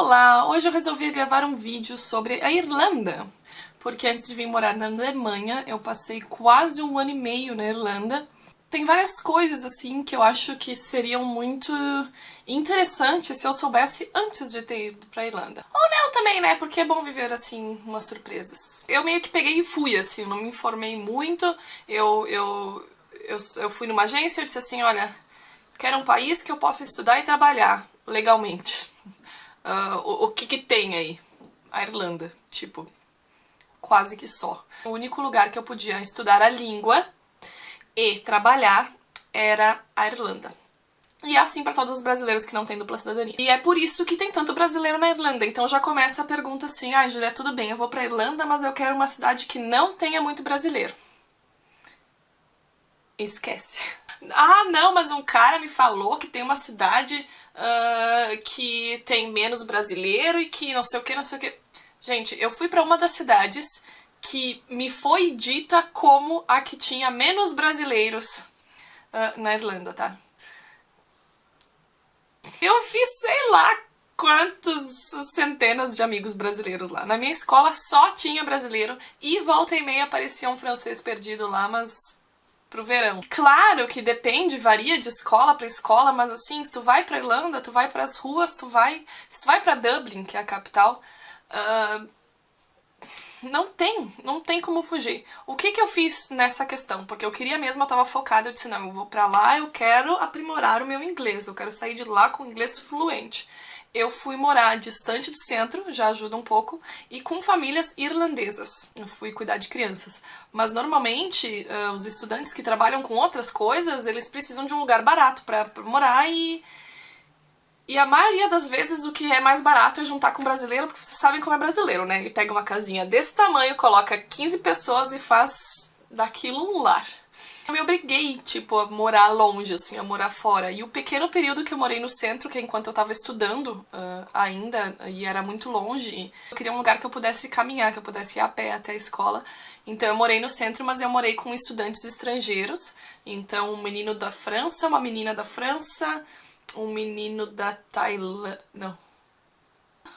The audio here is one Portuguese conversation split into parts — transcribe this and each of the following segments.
Olá! Hoje eu resolvi gravar um vídeo sobre a Irlanda, porque antes de vir morar na Alemanha, eu passei quase 1 ano e meio na Irlanda. Tem várias coisas, assim, que eu acho que seriam muito interessantes se eu soubesse antes de ter ido pra Irlanda. Ou não também, né? Porque é bom viver, assim, umas surpresas. Eu meio que peguei e fui, assim, não me informei muito. Eu fui numa agência e disse assim, olha, quero um país que eu possa estudar e trabalhar legalmente. O que tem aí? A Irlanda, tipo, quase que só. O único lugar que eu podia estudar a língua e trabalhar era a Irlanda. E é assim para todos os brasileiros que não têm dupla cidadania. E é por isso que tem tanto brasileiro na Irlanda. Então já começa a pergunta assim, Julia, tudo bem, eu vou pra Irlanda, mas eu quero uma cidade que não tenha muito brasileiro. Esquece. Não, mas um cara me falou que tem uma cidade que tem menos brasileiro e que não sei o que, não sei o que. Gente, eu fui pra uma das cidades que me foi dita como a que tinha menos brasileiros na Irlanda, tá? Eu fiz, sei lá, quantos centenas de amigos brasileiros lá. Na minha escola só tinha brasileiro e volta e meia aparecia um francês perdido lá, mas pro verão. Claro que depende, varia de escola pra escola, mas assim, se tu vai pra Irlanda, tu vai pras ruas, se tu vai pra Dublin, que é a capital, não tem como fugir. O que eu fiz nessa questão? Porque eu queria mesmo, eu tava focada, eu disse, não, eu vou pra lá, eu quero aprimorar o meu inglês, eu quero sair de lá com inglês fluente. Eu fui morar distante do centro, já ajuda um pouco, e com famílias irlandesas. Eu fui cuidar de crianças. Mas normalmente, os estudantes que trabalham com outras coisas, eles precisam de um lugar barato pra morar e a maioria das vezes o que é mais barato é juntar com brasileiro, porque vocês sabem como é brasileiro, né? Ele pega uma casinha desse tamanho, coloca 15 pessoas e faz daquilo um lar. Eu me obriguei, tipo, a morar longe, assim, a morar fora. E o pequeno período que eu morei no centro, que é enquanto eu tava estudando ainda, e era muito longe, eu queria um lugar que eu pudesse caminhar, que eu pudesse ir a pé até a escola. Então eu morei no centro, mas eu morei com estudantes estrangeiros. Então um menino da França, uma menina da França, um menino da Tailândia... Não.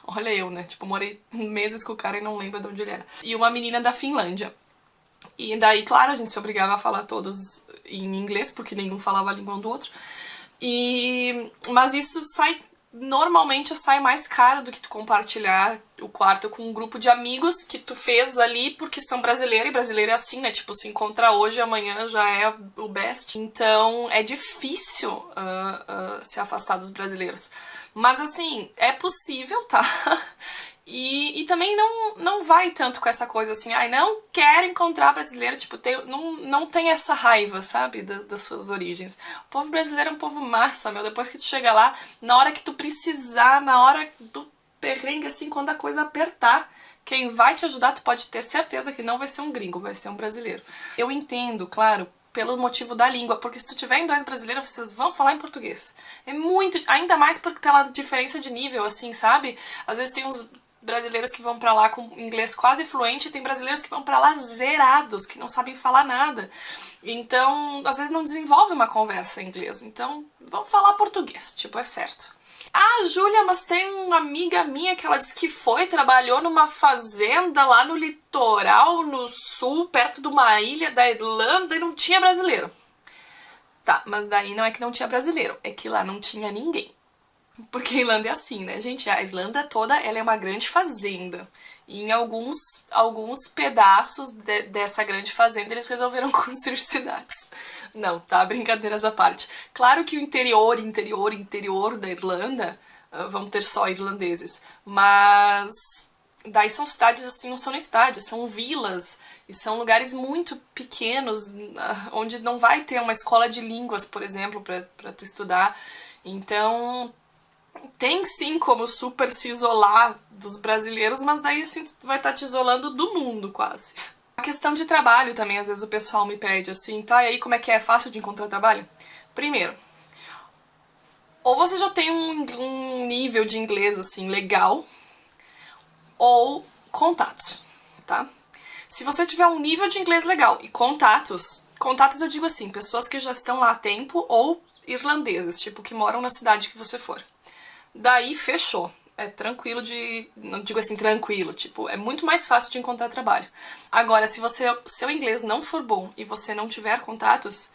Olha eu, né? Tipo, morei meses com o cara e não lembro de onde ele era. E uma menina da Finlândia. E daí, claro, a gente se obrigava a falar todos em inglês, porque nenhum falava a língua um do outro. Mas isso normalmente sai mais caro do que tu compartilhar o quarto com um grupo de amigos que tu fez ali porque são brasileiros, e brasileiro é assim, né? Tipo, se encontra hoje, amanhã já é o best. Então é difícil se afastar dos brasileiros. Mas assim, é possível, tá? E também não vai tanto com essa coisa assim, não quero encontrar brasileiro, tipo, não tem essa raiva, sabe, das suas origens. O povo brasileiro é um povo massa, meu, depois que tu chega lá, na hora que tu precisar, na hora do perrengue, assim, quando a coisa apertar, quem vai te ajudar, tu pode ter certeza que não vai ser um gringo, vai ser um brasileiro. Eu entendo, claro, pelo motivo da língua, porque se tu tiver em dois brasileiros, vocês vão falar em português. É muito, ainda mais pela diferença de nível, assim, sabe? Às vezes tem uns brasileiros que vão pra lá com inglês quase fluente, e tem brasileiros que vão pra lá zerados, que não sabem falar nada. Então, às vezes não desenvolve uma conversa em inglês. Então, vão falar português, tipo, é certo. Júlia, mas tem uma amiga minha que ela disse que trabalhou numa fazenda lá no litoral, no sul, perto de uma ilha da Irlanda e não tinha brasileiro. Tá, mas daí não é que não tinha brasileiro, é que lá não tinha ninguém. Porque a Irlanda é assim, né, gente? A Irlanda toda, ela é uma grande fazenda. E em alguns pedaços dessa grande fazenda eles resolveram construir cidades. Não, tá? Brincadeiras à parte. Claro que o interior da Irlanda vão ter só irlandeses. Mas daí são cidades assim, não são nem cidades, são vilas. E são lugares muito pequenos, onde não vai ter uma escola de línguas, por exemplo, pra tu estudar. Então tem sim como super se isolar dos brasileiros, mas daí assim tu vai estar te isolando do mundo quase. A questão de trabalho também, às vezes o pessoal me pede assim, tá, e aí como é que é? É fácil de encontrar trabalho? Primeiro, ou você já tem um nível de inglês assim legal, ou contatos, tá? Se você tiver um nível de inglês legal e contatos eu digo assim, pessoas que já estão lá há tempo ou irlandeses, tipo, que moram na cidade que você for. Daí fechou. é tranquilo de... Não digo assim tranquilo, tipo, é muito mais fácil de encontrar trabalho. Agora, se seu inglês não for bom e você não tiver contatos,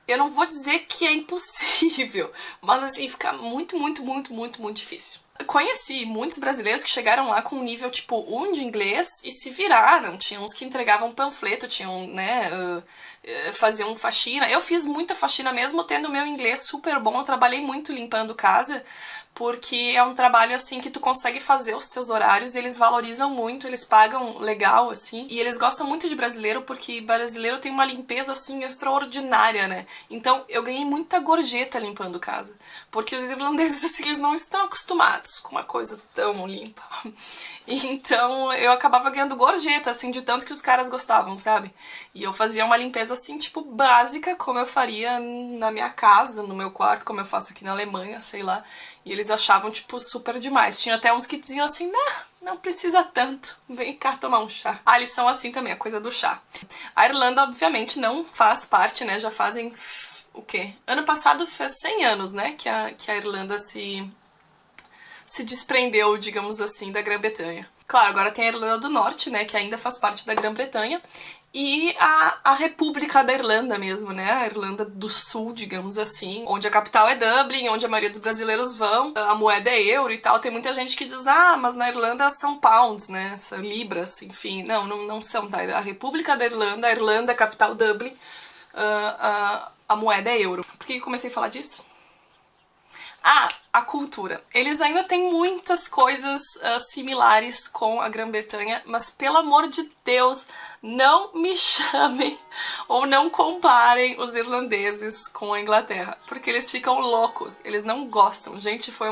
eu não vou dizer que é impossível, mas assim, fica muito, muito, muito, muito, muito difícil. Conheci muitos brasileiros que chegaram lá com um nível tipo 1 de inglês e se viraram. Tinha uns que entregavam panfleto, tinham, né, faziam faxina. Eu fiz muita faxina mesmo tendo meu inglês super bom. Eu trabalhei muito limpando casa, porque é um trabalho assim que tu consegue fazer os teus horários e eles valorizam muito, eles pagam legal, assim. E eles gostam muito de brasileiro porque brasileiro tem uma limpeza assim extraordinária, né? Então eu ganhei muita gorjeta limpando casa, porque os irlandeses assim, eles não estão acostumados com uma coisa tão limpa. Então eu acabava ganhando gorjeta, assim, de tanto que os caras gostavam, sabe? E eu fazia uma limpeza assim, tipo, básica, como eu faria na minha casa, no meu quarto, como eu faço aqui na Alemanha, sei lá. E eles achavam, tipo, super demais. Tinha até uns que diziam assim, não precisa tanto, vem cá tomar um chá. Ah, eles são assim também, a coisa do chá. A Irlanda, obviamente, não faz parte, né, já fazem, o quê? Ano passado fez 100 anos, né, que a Irlanda se desprendeu, digamos assim, da Grã-Bretanha. Claro, agora tem a Irlanda do Norte, né, que ainda faz parte da Grã-Bretanha, e a República da Irlanda mesmo, né, a Irlanda do Sul, digamos assim, onde a capital é Dublin, onde a maioria dos brasileiros vão, a moeda é euro e tal. Tem muita gente que diz, mas na Irlanda são pounds, né, são libras, enfim. Não são, tá? A República da Irlanda, a Irlanda, a capital Dublin, a moeda é euro. Por que eu comecei a falar disso? A cultura. Eles ainda têm muitas coisas similares com a Grã-Bretanha, mas pelo amor de Deus, não me chamem ou não comparem os irlandeses com a Inglaterra, porque eles ficam loucos, eles não gostam. Gente, foi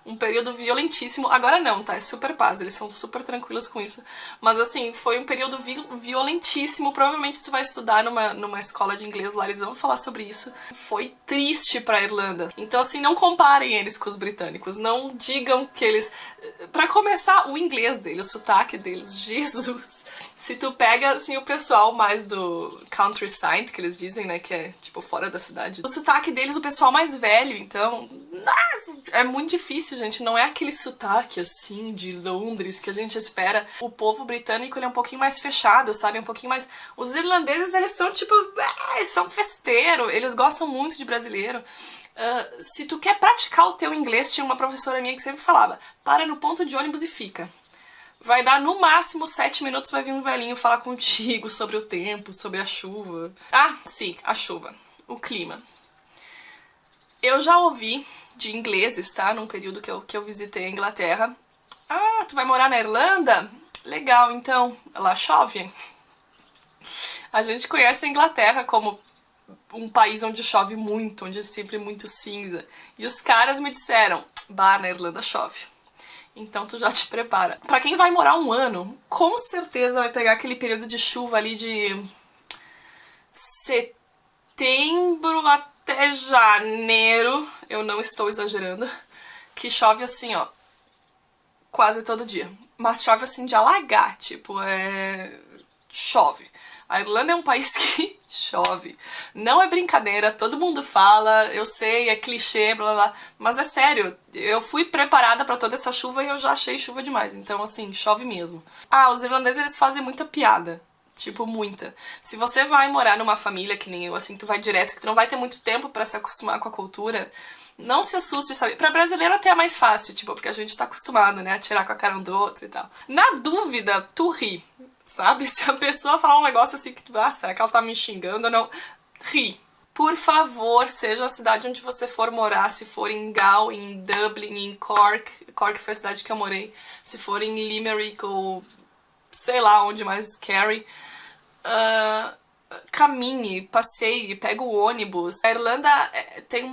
um período violentíssimo. Agora não, tá? É super paz, eles são super tranquilos com isso. Mas assim, foi um período violentíssimo. Provavelmente se tu vai estudar numa escola de inglês lá, eles vão falar sobre isso. Foi triste pra Irlanda. Então assim, não comparem eles com os britânicos, não digam que eles... Pra começar, o inglês deles, o sotaque deles, Jesus! Se tu pega, assim, o pessoal mais do countryside, que eles dizem, né, que é, tipo, fora da cidade, o sotaque deles, o pessoal mais velho, então... É muito difícil, gente, não é aquele sotaque, assim, de Londres que a gente espera. O povo britânico, ele é um pouquinho mais fechado, sabe, um pouquinho mais... Os irlandeses, eles são, tipo, são festeiro, eles gostam muito de brasileiro. Se tu quer praticar o teu inglês, tinha uma professora minha que sempre falava, para no ponto de ônibus e fica. Vai dar no máximo 7 minutos, vai vir um velhinho falar contigo sobre o tempo, sobre a chuva. Ah, sim, a chuva. O clima. Eu já ouvi de ingleses, tá? Num período que eu visitei a Inglaterra. Ah, tu vai morar na Irlanda? Legal, então. Lá chove? A gente conhece a Inglaterra como um país onde chove muito, onde é sempre muito cinza. E os caras me disseram, na Irlanda chove. Então tu já te prepara. Pra quem vai morar um ano, com certeza vai pegar aquele período de chuva ali de setembro até janeiro, eu não estou exagerando, que chove assim, ó, quase todo dia. Mas chove assim de alagar, tipo, chove. A Irlanda é um país que chove. Não é brincadeira, todo mundo fala, eu sei, é clichê, blá blá, mas é sério, eu fui preparada pra toda essa chuva e eu já achei chuva demais, então assim, chove mesmo. Os irlandeses, eles fazem muita piada, tipo, muita. Se você vai morar numa família que nem eu, assim, tu vai direto, que tu não vai ter muito tempo pra se acostumar com a cultura, não se assuste, sabe? Pra brasileiro até é mais fácil, tipo, porque a gente tá acostumado, né, a tirar com a cara um do outro e tal. Na dúvida, tu ri. Sabe? Se a pessoa falar um negócio assim que tu... será que ela tá me xingando ou não? Ri. Por favor, seja a cidade onde você for morar, se for em Galway, em Dublin, em Cork foi a cidade que eu morei, se for em Limerick ou sei lá onde mais, Kerry, caminhe, passeie, pega o ônibus. A Irlanda tem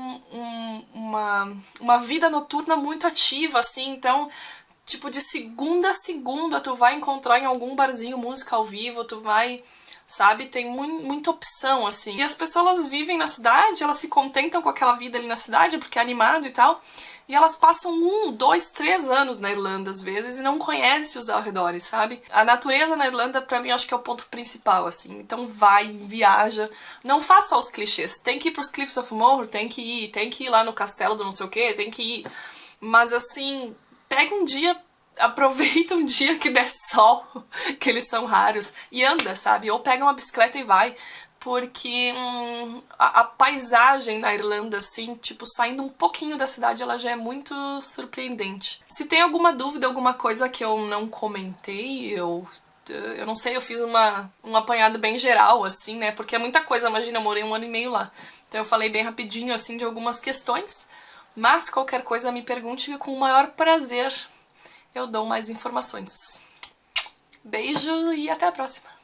uma vida noturna muito ativa, assim, então... Tipo, de segunda a segunda tu vai encontrar em algum barzinho música ao vivo, tu vai, sabe, tem muita opção, assim. E as pessoas, elas vivem na cidade, elas se contentam com aquela vida ali na cidade, porque é animado e tal, e elas passam 1, 2, 3 anos na Irlanda, às vezes, e não conhecem os arredores, sabe? A natureza na Irlanda, pra mim, eu acho que é o ponto principal, assim. Então vai, viaja, não faça os clichês. Tem que ir pros Cliffs of Moher, tem que ir lá no castelo do não sei o quê, tem que ir... Mas assim, pega um dia, aproveita um dia que der sol, que eles são raros, e anda, sabe? Ou pega uma bicicleta e vai, porque a paisagem na Irlanda, assim, tipo, saindo um pouquinho da cidade, ela já é muito surpreendente. Se tem alguma dúvida, alguma coisa que eu não comentei, eu não sei, eu fiz um apanhado bem geral, assim, né? Porque é muita coisa, imagina, eu morei 1 ano e meio lá. Então eu falei bem rapidinho, assim, de algumas questões. Mas qualquer coisa me pergunte que com o maior prazer eu dou mais informações. Beijo e até a próxima!